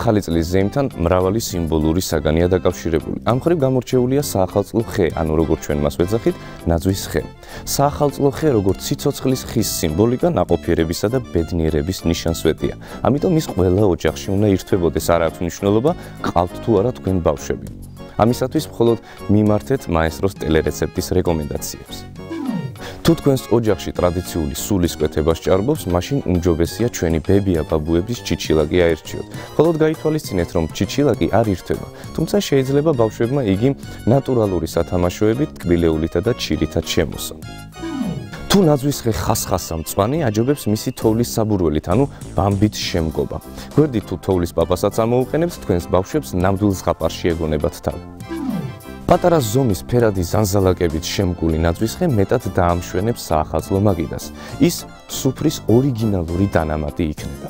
ახალი წლის ზეიმთან მრავალი სიმბოლური საგანია დაკავშირებული. ამ მხრივ გამორჩეულია საახალწლო ხე, ანუ როგორც ჩვენ მას ვეძახით, ნაძვის ხე. საახალწლო ხე, როგორც სიცოცხლის ხის სიმბოლიკა, ნაყოფიერებისა და ბედნიერების ნიშანსვეტია. ამიტომ ის ყველა ოჯახში უნდა ირთვებოდეს, არ აქვს მნიშვნელობა, ყავთ თუ არა თქვენ ბავშვები. ამისათვის მხოლოდ მიმართეთ მაესტროს ტელერეცეპტის რეკომენდაციებს. თუ თქვენს ოჯახში ტრადიციული სულისკვეთება სჭარბობს, მაშინ უმჯობესია ჩვენი ბებია-ბაბუების ჩიჩილაკი აერჩიოთ. მხოლოდ გაითვალისწინეთ, რომ ჩიჩილაკი არ ირთვება, თუმცა შეიძლება ბავშვებმა იგი ნატურალური სათამაშოებით, ტკბილეულითა და ჩირითაც შემოსონ. თუ ნაძვის ხე ხასხასა მწვანე, აჯობებს მისი თოვლის საბურველით, ანუ ბამბით შემგობა. გვერდით თუ თოვლის პაპასაც ამოუყენებთ, თქვენს ბავშვებს ნამდვილ ზღაპარში ეგონებათ თავი. პატარა ზომის ფერადი ზანზალაკებით შემკული ნაძვის ხე მეტად დაამშვენებს საახალწლო მაგიდას. ის სუფრის ორიგინალური დანამატი იქნება.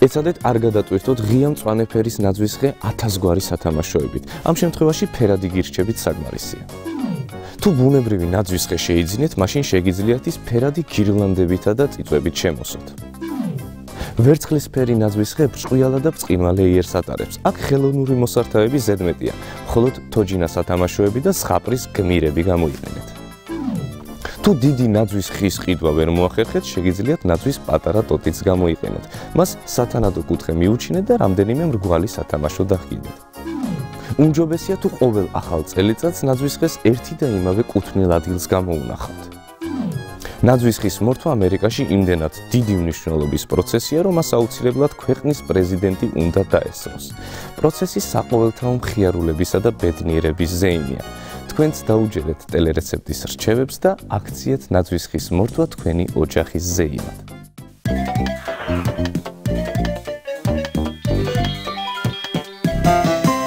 ეცადეთ არ გადატვირთოთ ღია მწვანე ფერის ნაძვის ხე 1000 გვარი სათამაშოებით. ამ შემთხვევაში ფერადი გირჩებით საკმარისია. თუ ბუნებრივი ნაძვის ხე შეიძინეთ, მაშინ შეგიძლიათ ის ფერადი გირლანდებითა და წიწვებით შემოსოთ. ვერცხლისფერი ნაძვის ხე ბრჭყვიალა და ბრწყინვალე იერს ატარებს. აქ ხელოვნური მოსართავები ზედმეტია, მხოლოდ თოჯინა სათამაშოები და ზღაპრის გმირები გამოიყენეთ. თუ დიდი ნაძვის ხის ყიდვა ვერ მოახერხეთ, შეგიძლიათ ნაძვის პატარა ტოტიც გამოიყენოთ. მას სათანადო კუთხე მიუჩინეთ და რამდენიმე მრგვალი სათამაშო დახკიდეთ. უმჯობესია თუ ყოველ ახალ წელიწადს ნაძვის ხეს ერთი და იმავე კუთვნილ ადგილს გამოუნახავთ. ნაძვის ხის მორთვა ამერიკაში იმდენად დიდი მნიშვნელობის პროცესია, რომ მას აუცილებლად ქვეყნის პრეზიდენტი უნდა დაესწროს. პროცესი საყოველთაო მხიარულებისა და ბედნიერების ზეიმია. თქვენც დაუჯერეთ ტელერეცეპტის რჩევებს და აქციეთ ნაძვის ხის მორთვა თქვენი ოჯახის ზეიმად.